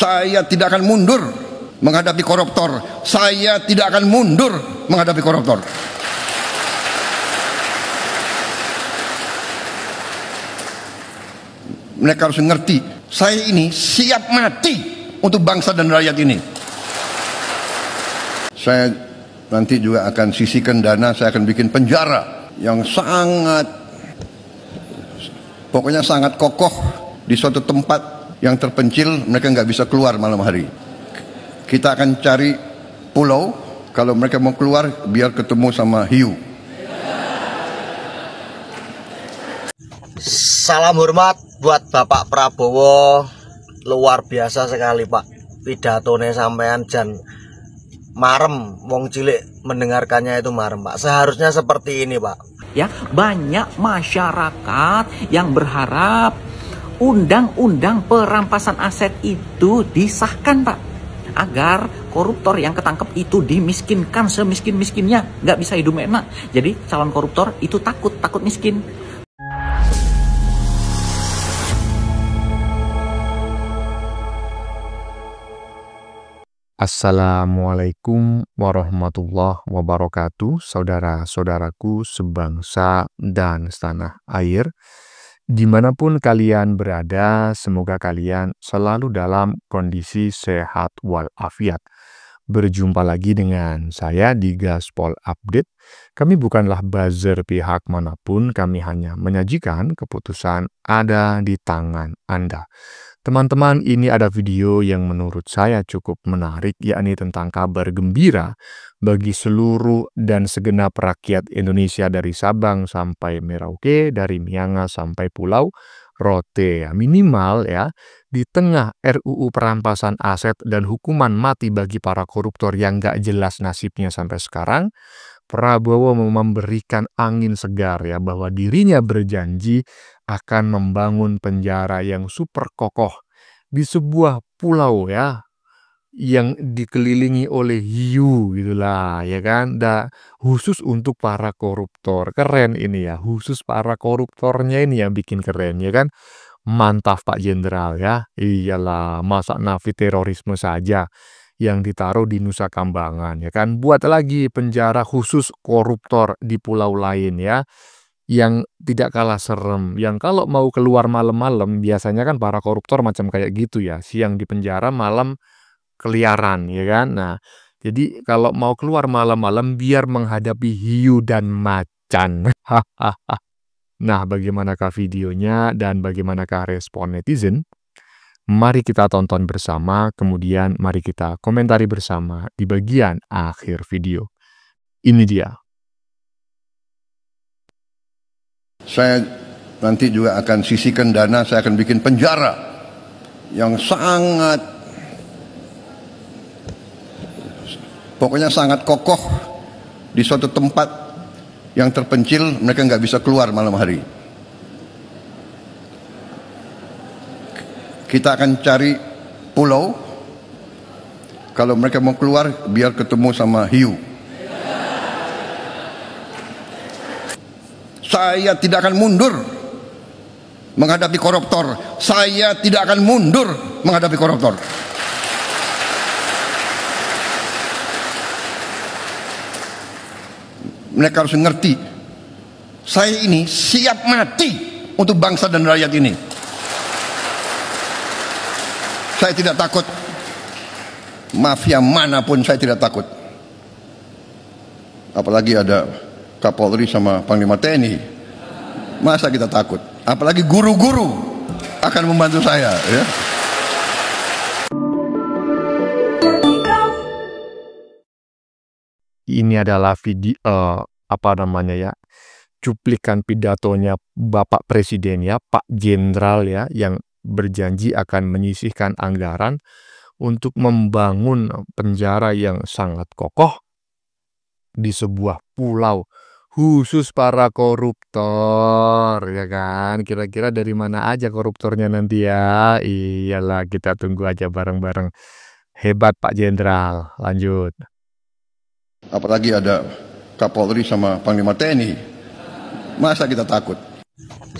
Saya tidak akan mundur menghadapi koruptor. Saya tidak akan mundur menghadapi koruptor. Mereka harus ngerti, saya ini siap mati untuk bangsa dan rakyat ini. Saya nanti juga akan sisihkan dana, saya akan bikin penjara yang pokoknya sangat kokoh di suatu tempat yang terpencil, mereka nggak bisa keluar malam hari. Kita akan cari pulau, kalau mereka mau keluar biar ketemu sama hiu. Salam hormat buat Bapak Prabowo, luar biasa sekali Pak pidatone sampean, jan marem, wong cilik mendengarkannya itu marem Pak. Seharusnya seperti ini Pak. Ya, banyak masyarakat yang berharap undang-undang perampasan aset itu disahkan Pak, agar koruptor yang ketangkep itu dimiskinkan semiskin-miskinnya, nggak bisa hidup enak. Jadi calon koruptor itu takut miskin. Assalamualaikum warahmatullahi wabarakatuh, saudara-saudaraku sebangsa dan setanah air. Dimanapun kalian berada, semoga kalian selalu dalam kondisi sehat walafiat. Berjumpa lagi dengan saya di Gaspol Update. Kami bukanlah buzzer pihak manapun, kami hanya menyajikan keputusan ada di tangan Anda. Teman-teman, ini ada video yang menurut saya cukup menarik, yakni tentang kabar gembira bagi seluruh dan segenap rakyat Indonesia dari Sabang sampai Merauke, dari Miangas sampai Pulau Rote. Minimal ya, di tengah RUU perampasan aset dan hukuman mati bagi para koruptor yang gak jelas nasibnya sampai sekarang, Prabowo memberikan angin segar ya, bahwa dirinya berjanji akan membangun penjara yang super kokoh di sebuah pulau ya, yang dikelilingi oleh hiu gitulah ya kan, khusus untuk para koruptor. Keren ini ya, khusus para koruptornya ini yang bikin keren ya kan. Mantap Pak Jenderal ya. Iyalah, masa nafi terorisme saja yang ditaruh di Nusa Kambangan ya kan. Buat lagi penjara khusus koruptor di pulau lain ya, yang tidak kalah serem, yang kalau mau keluar malam-malam biasanya kan para koruptor macam kayak gitu ya, siang di penjara, malam keliaran ya kan. Nah, jadi kalau mau keluar malam-malam biar menghadapi hiu dan macan. Nah, bagaimanakah videonya dan bagaimanakah respon netizen? Mari kita tonton bersama, kemudian mari kita komentari bersama di bagian akhir video. Ini dia. Saya nanti juga akan sisihkan dana, saya akan bikin penjara yang pokoknya sangat kokoh di suatu tempat yang terpencil, mereka nggak bisa keluar malam hari. Kita akan cari pulau, kalau mereka mau keluar biar ketemu sama hiu. Saya tidak akan mundur menghadapi koruptor. Saya tidak akan mundur menghadapi koruptor. Mereka harus ngerti, saya ini siap mati untuk bangsa dan rakyat ini. Saya tidak takut mafia manapun, saya tidak takut. Apalagi ada Kapolri sama Panglima TNI. Masa kita takut? Apalagi guru-guru akan membantu saya ya. Ini adalah video cuplikan pidatonya Bapak Presiden ya, Pak Jenderal ya, yang berjanji akan menyisihkan anggaran untuk membangun penjara yang sangat kokoh di sebuah pulau khusus para koruptor ya kan. Kira-kira dari mana aja koruptornya nanti ya? Iyalah, kita tunggu aja bareng-bareng. Hebat Pak Jenderal. Lanjut. Apalagi ada Kapolri sama Panglima TNI. Masa kita takut?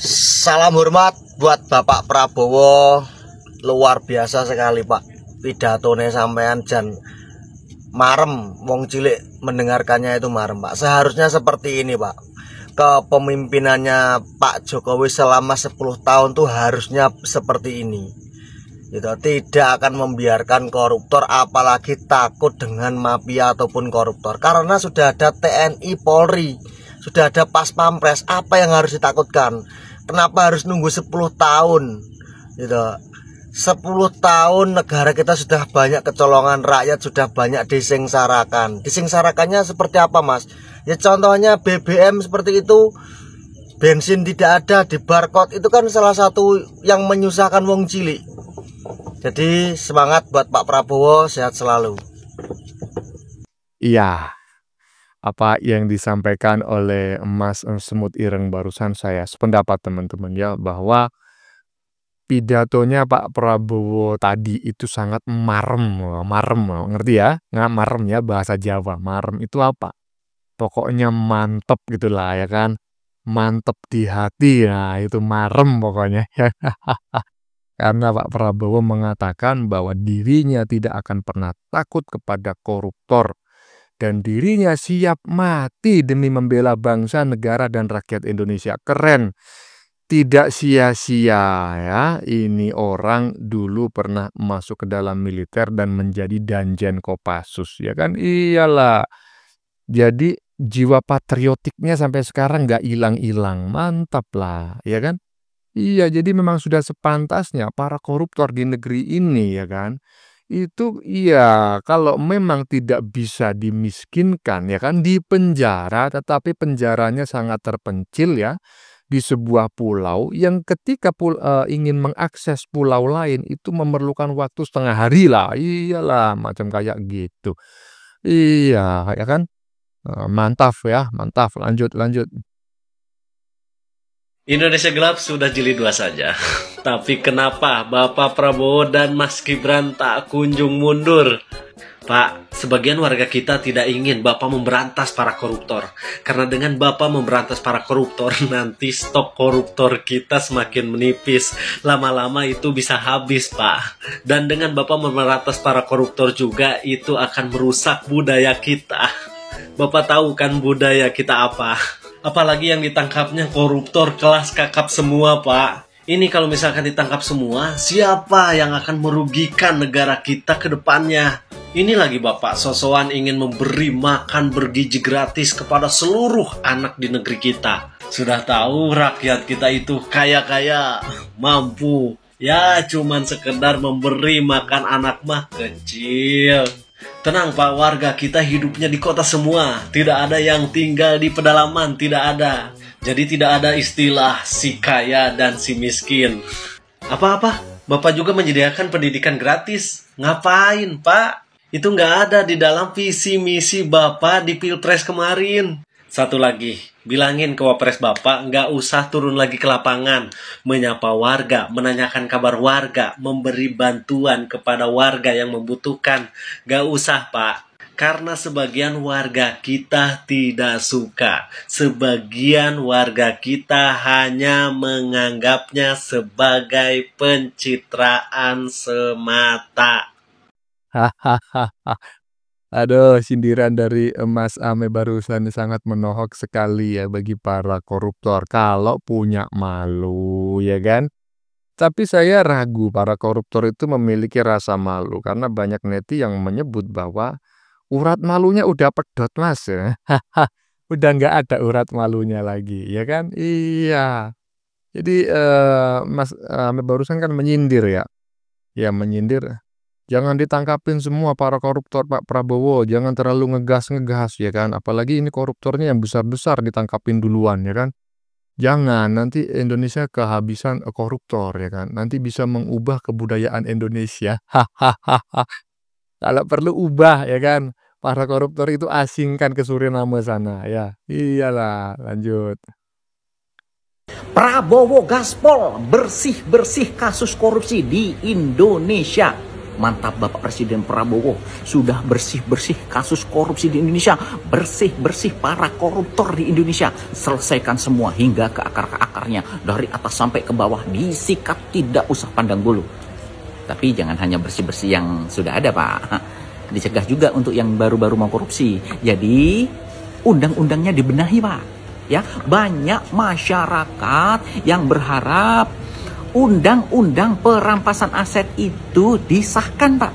Salam hormat buat Bapak Prabowo, luar biasa sekali Pak pidatone sampean jan marem, wong cilik mendengarkannya itu marem Pak. Seharusnya seperti ini Pak. Kepemimpinannya Pak Jokowi selama 10 tahun tuh harusnya seperti ini gitu. Tidak akan membiarkan koruptor, apalagi takut dengan mafia ataupun koruptor, karena sudah ada TNI Polri, sudah ada Pas Pampres. Apa yang harus ditakutkan? Kenapa harus nunggu 10 tahun gitu? 10 tahun negara kita sudah banyak kecolongan, rakyat sudah banyak disengsarakan. Disengsarakannya seperti apa Mas? Ya contohnya BBM seperti itu, bensin tidak ada, di barcode, itu kan salah satu yang menyusahkan wong cilik. Jadi semangat buat Pak Prabowo, sehat selalu. Iya, apa yang disampaikan oleh Mas Semut Ireng barusan saya sependapat teman-teman ya, bahwa pidatonya Pak Prabowo tadi itu sangat marem, ngerti ya? Nggak marem ya, bahasa Jawa. Marem itu apa? Pokoknya mantep gitulah ya kan? Mantep di hati, nah itu marem pokoknya. Karena Pak Prabowo mengatakan bahwa dirinya tidak akan pernah takut kepada koruptor, dan dirinya siap mati demi membela bangsa, negara, dan rakyat Indonesia. Keren. Tidak sia-sia ya, ini orang dulu pernah masuk ke dalam militer dan menjadi Danjen Kopassus ya kan, iyalah. Jadi jiwa patriotiknya sampai sekarang nggak hilang-hilang, mantap lah ya kan. Iya, jadi memang sudah sepantasnya para koruptor di negeri ini ya kan, itu iya kalau memang tidak bisa dimiskinkan ya kan, di penjara, tetapi penjaranya sangat terpencil ya, di sebuah pulau yang ketika ingin mengakses pulau lain itu memerlukan waktu setengah hari lah, iyalah macam kayak gitu. Iya ya kan. Mantap ya, mantap, lanjut. Indonesia Gelap sudah jilid 2 saja. Tapi kenapa Bapak Prabowo dan Mas Gibran tak kunjung mundur? Pak, sebagian warga kita tidak ingin Bapak memberantas para koruptor. Karena dengan Bapak memberantas para koruptor, nanti stok koruptor kita semakin menipis. Lama-lama itu bisa habis, Pak. Dan dengan Bapak memberantas para koruptor juga, itu akan merusak budaya kita. Bapak tahu kan budaya kita apa? Apalagi yang ditangkapnya koruptor kelas kakap semua, Pak. Ini kalau misalkan ditangkap semua, siapa yang akan merugikan negara kita ke depannya? Ini lagi Bapak sosokan ingin memberi makan bergizi gratis kepada seluruh anak di negeri kita. Sudah tahu rakyat kita itu kaya-kaya, mampu. Ya cuman sekedar memberi makan anak mah kecil. Tenang Pak, warga kita hidupnya di kota semua. Tidak ada yang tinggal di pedalaman, tidak ada. Jadi tidak ada istilah si kaya dan si miskin. Apa-apa? Bapak juga menyediakan pendidikan gratis. Ngapain Pak? Itu nggak ada di dalam visi misi Bapak di Pilpres kemarin. Satu lagi, bilangin ke Wapres Bapak nggak usah turun lagi ke lapangan, menyapa warga, menanyakan kabar warga, memberi bantuan kepada warga yang membutuhkan. Nggak usah Pak, karena sebagian warga kita tidak suka. Sebagian warga kita hanya menganggapnya sebagai pencitraan semata. Hahaha. Aduh, sindiran dari Mas Ame barusan sangat menohok sekali ya bagi para koruptor. Kalau punya malu, ya kan? Tapi saya ragu para koruptor itu memiliki rasa malu karena banyak neti yang menyebut bahwa urat malunya udah pedot Mas. Udah nggak ada urat malunya lagi, ya kan? Iya. Jadi Mas Ame barusan kan menyindir ya. Ya menyindir. Jangan ditangkapin semua para koruptor Pak Prabowo, jangan terlalu ngegas ya kan. Apalagi ini koruptornya yang besar-besar ditangkapin duluan ya kan. Jangan, nanti Indonesia kehabisan koruptor ya kan. Nanti bisa mengubah kebudayaan Indonesia. Kalau perlu ubah ya kan. Para koruptor itu asingkan ke Suriname sana ya. Iyalah, lanjut. Prabowo gaspol, bersih-bersih kasus korupsi di Indonesia. Mantap Bapak Presiden Prabowo, sudah bersih-bersih kasus korupsi di Indonesia, bersih-bersih para koruptor di Indonesia, selesaikan semua hingga ke akar-akarnya, dari atas sampai ke bawah, disikat, tidak usah pandang bulu. Tapi jangan hanya bersih-bersih yang sudah ada, Pak. Dicegah juga untuk yang baru-baru mau korupsi. Jadi undang-undangnya dibenahi, Pak. Ya, banyak masyarakat yang berharap undang-undang perampasan aset itu disahkan, Pak,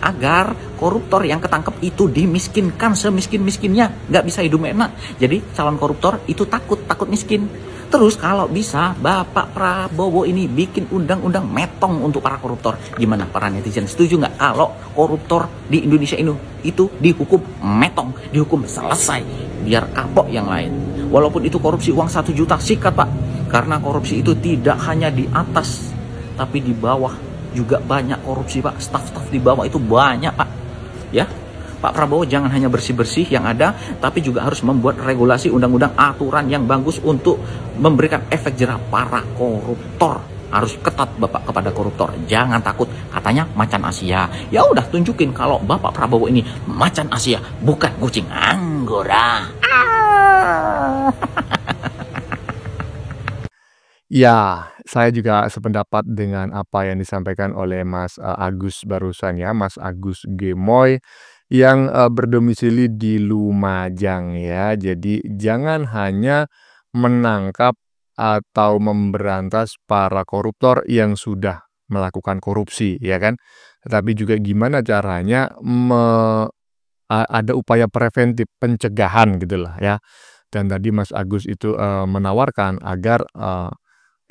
agar koruptor yang ketangkep itu dimiskinkan semiskin-miskinnya, nggak bisa hidup enak. Jadi calon koruptor itu takut miskin. Terus kalau bisa Bapak Prabowo ini bikin undang-undang metong untuk para koruptor. Gimana para netizen, setuju nggak kalau koruptor di Indonesia ini itu dihukum metong, dihukum selesai, biar kapok yang lain. Walaupun itu korupsi uang 1 juta, sikat, Pak. Karena korupsi itu tidak hanya di atas, tapi di bawah juga banyak korupsi, Pak. Staf-staf di bawah itu banyak, Pak. Ya, Pak Prabowo jangan hanya bersih-bersih yang ada, tapi juga harus membuat regulasi, undang-undang, aturan yang bagus untuk memberikan efek jerah para koruptor. Harus ketat Bapak kepada koruptor. Jangan takut, katanya macan Asia. Ya udah, tunjukin kalau Bapak Prabowo ini macan Asia, bukan kucing Anggora. Ya, saya juga sependapat dengan apa yang disampaikan oleh Mas Agus barusan ya, Mas Agus Gemoy yang berdomisili di Lumajang ya. Jadi jangan hanya menangkap atau memberantas para koruptor yang sudah melakukan korupsi ya kan, tetapi juga gimana caranya ada upaya preventif pencegahan gitulah ya. Dan tadi Mas Agus itu menawarkan agar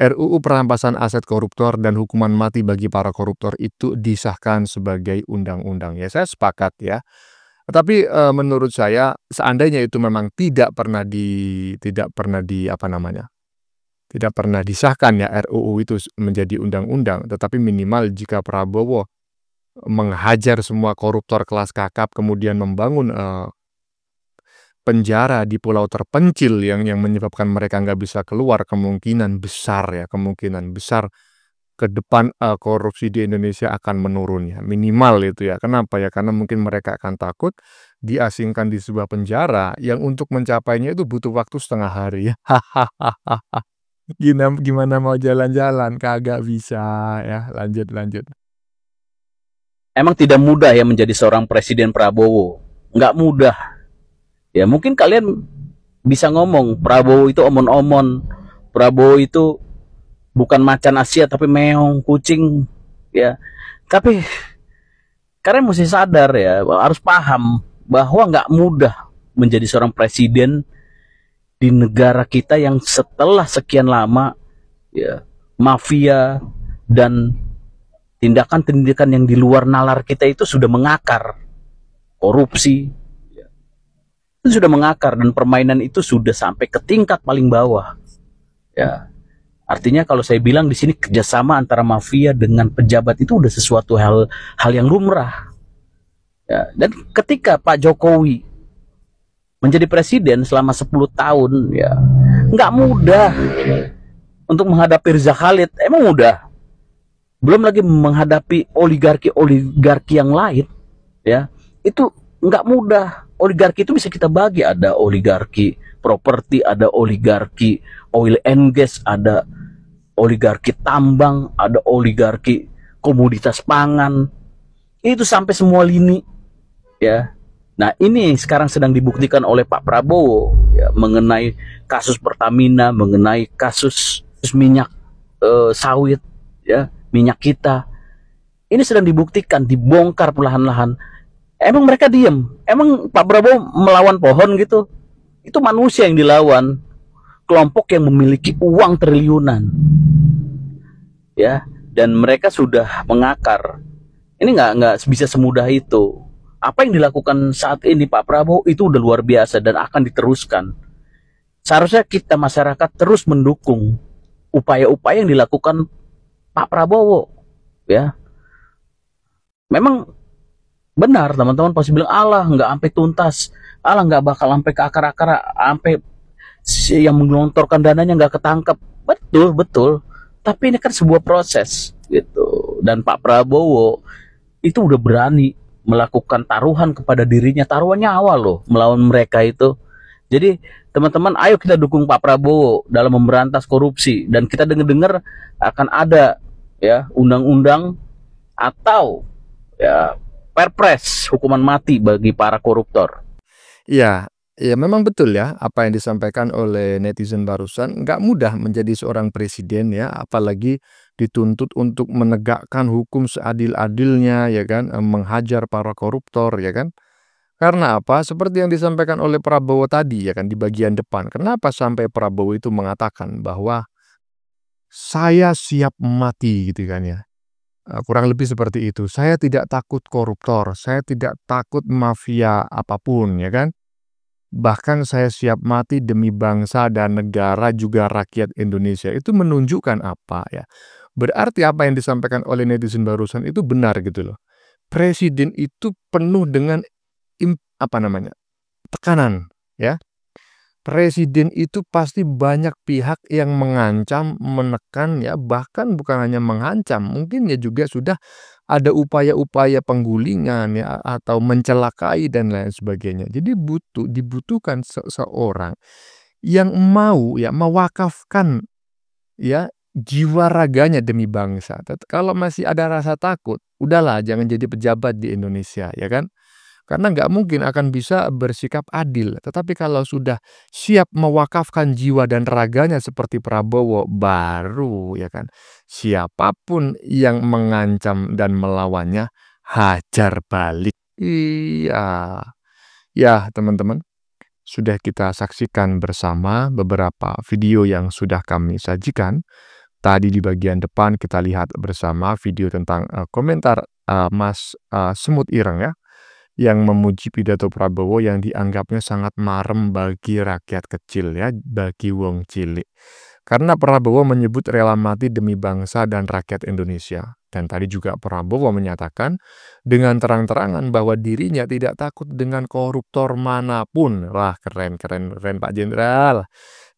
RUU perampasan aset koruptor dan hukuman mati bagi para koruptor itu disahkan sebagai undang-undang. Ya, saya sepakat ya. Tapi menurut saya seandainya itu memang tidak pernah disahkan ya RUU itu menjadi undang-undang, tetapi minimal jika Prabowo menghajar semua koruptor kelas kakap kemudian membangun penjara di pulau terpencil yang menyebabkan mereka nggak bisa keluar, kemungkinan besar ke depan korupsi di Indonesia akan menurun ya, minimal itu ya. Kenapa ya? Karena mungkin mereka akan takut diasingkan di sebuah penjara yang untuk mencapainya itu butuh waktu setengah hari ya. Gimana mau jalan-jalan, kagak bisa ya. Lanjut. Emang tidak mudah ya menjadi seorang presiden Prabowo, nggak mudah. Ya mungkin kalian bisa ngomong Prabowo itu omon-omon, Prabowo itu bukan macan Asia tapi meong, kucing ya. Tapi kalian mesti sadar ya, harus paham bahwa nggak mudah menjadi seorang presiden di negara kita yang setelah sekian lama ya mafia dan tindakan-tindakan yang di luar nalar kita itu sudah mengakar. Korupsi itu sudah mengakar dan permainan itu sudah sampai ke tingkat paling bawah. Ya, artinya kalau saya bilang di sini kerjasama antara mafia dengan pejabat itu udah sesuatu hal yang lumrah. Ya, dan ketika Pak Jokowi menjadi presiden selama 10 tahun, ya nggak mudah untuk menghadapi Riza Khalid. Emang mudah? Belum lagi menghadapi oligarki yang lain, ya itu nggak mudah. Oligarki itu bisa kita bagi, ada oligarki properti, ada oligarki oil and gas, ada oligarki tambang, ada oligarki komoditas pangan. Itu sampai semua lini ya. Nah, ini sekarang sedang dibuktikan oleh Pak Prabowo ya, mengenai kasus Pertamina, mengenai kasus minyak sawit ya, minyak kita. Ini sedang dibuktikan, dibongkar perlahan-lahan. Emang mereka diem? Emang Pak Prabowo melawan pohon gitu? Itu manusia yang dilawan, kelompok yang memiliki uang triliunan, ya. Dan mereka sudah mengakar. Ini nggak bisa semudah itu. Apa yang dilakukan saat ini Pak Prabowo itu udah luar biasa dan akan diteruskan. Seharusnya kita masyarakat terus mendukung upaya-upaya yang dilakukan Pak Prabowo, ya. Memang benar, teman-teman pasti bilang, Allah nggak sampai tuntas, Allah nggak bakal sampai ke akar-akar, sampai yang menggelontorkan dananya nggak ketangkep. Betul. Tapi ini kan sebuah proses, gitu. Dan Pak Prabowo itu udah berani melakukan taruhan kepada dirinya, taruhan nyawa loh, melawan mereka itu. Jadi teman-teman, ayo kita dukung Pak Prabowo dalam memberantas korupsi. Dan kita dengar-dengar akan ada ya undang-undang atau ya perpres hukuman mati bagi para koruptor. Ya, ya memang betul ya apa yang disampaikan oleh netizen barusan. Nggak mudah menjadi seorang presiden ya, apalagi dituntut untuk menegakkan hukum seadil-adilnya ya kan, menghajar para koruptor ya kan. Karena apa? Seperti yang disampaikan oleh Prabowo tadi ya kan di bagian depan. Kenapa sampai Prabowo itu mengatakan bahwa saya siap mati gitu kan ya. Kurang lebih seperti itu. Saya tidak takut koruptor, saya tidak takut mafia apapun ya kan. Bahkan saya siap mati demi bangsa dan negara juga rakyat Indonesia. Itu menunjukkan apa ya? Berarti apa yang disampaikan oleh netizen barusan itu benar gitu loh. Presiden itu penuh dengan tekanan ya. Presiden itu pasti banyak pihak yang mengancam, menekan ya, bahkan bukan hanya mengancam, mungkin ya juga sudah ada upaya-upaya penggulingan ya atau mencelakai dan lain sebagainya. Jadi dibutuhkan seseorang yang mau ya mewakafkan ya jiwa raganya demi bangsa. Kalau masih ada rasa takut, udahlah jangan jadi pejabat di Indonesia ya kan. Karena nggak mungkin akan bisa bersikap adil. Tetapi kalau sudah siap mewakafkan jiwa dan raganya seperti Prabowo, baru ya kan, siapapun yang mengancam dan melawannya, hajar balik. Iya. Ya teman-teman, sudah kita saksikan bersama beberapa video yang sudah kami sajikan. Tadi di bagian depan kita lihat bersama video tentang komentar Mas Semut Ireng ya, yang memuji pidato Prabowo yang dianggapnya sangat marem bagi rakyat kecil ya, bagi wong cilik. Karena Prabowo menyebut rela mati demi bangsa dan rakyat Indonesia. Dan tadi juga Prabowo menyatakan dengan terang-terangan bahwa dirinya tidak takut dengan koruptor manapun. Wah, keren Pak Jenderal.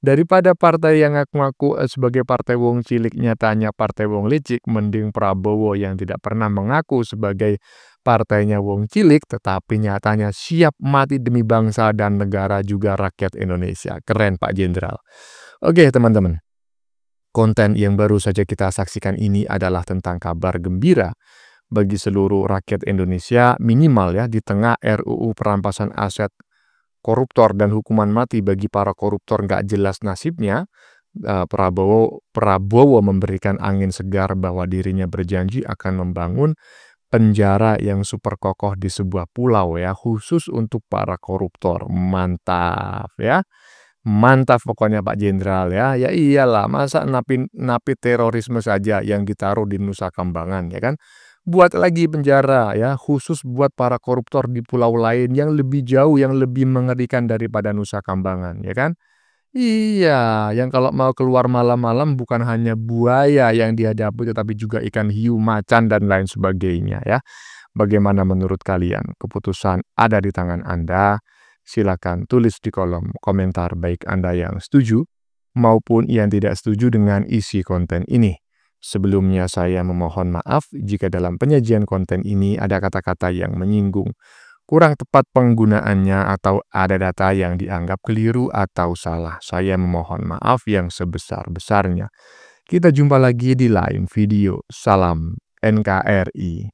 Daripada partai yang ngaku-ngaku sebagai partai wong cilik, nyatanya partai wong licik, mending Prabowo yang tidak pernah mengaku sebagai partainya wong cilik, tetapi nyatanya siap mati demi bangsa dan negara juga rakyat Indonesia. Keren Pak Jenderal. Oke teman-teman, konten yang baru saja kita saksikan ini adalah tentang kabar gembira bagi seluruh rakyat Indonesia, minimal ya di tengah RUU perampasan aset koruptor dan hukuman mati bagi para koruptor nggak jelas nasibnya. Prabowo memberikan angin segar bahwa dirinya berjanji akan membangun penjara yang super kokoh di sebuah pulau ya, khusus untuk para koruptor. Mantap ya. Mantap pokoknya Pak Jenderal ya. Ya iyalah, masa napi terorisme saja yang ditaruh di Nusa Kambangan ya kan. Buat lagi penjara ya, khusus buat para koruptor di pulau lain yang lebih jauh, yang lebih mengerikan daripada Nusa Kambangan ya kan. Iya, yang kalau mau keluar malam-malam bukan hanya buaya yang dihadapi, tetapi juga ikan hiu, macan, dan lain sebagainya ya. Bagaimana menurut kalian? Keputusan ada di tangan Anda. Silakan tulis di kolom komentar baik Anda yang setuju maupun yang tidak setuju dengan isi konten ini. Sebelumnya saya memohon maaf jika dalam penyajian konten ini ada kata-kata yang menyinggung, kurang tepat penggunaannya, atau ada data yang dianggap keliru atau salah. Saya memohon maaf yang sebesar-besarnya. Kita jumpa lagi di lain video. Salam NKRI.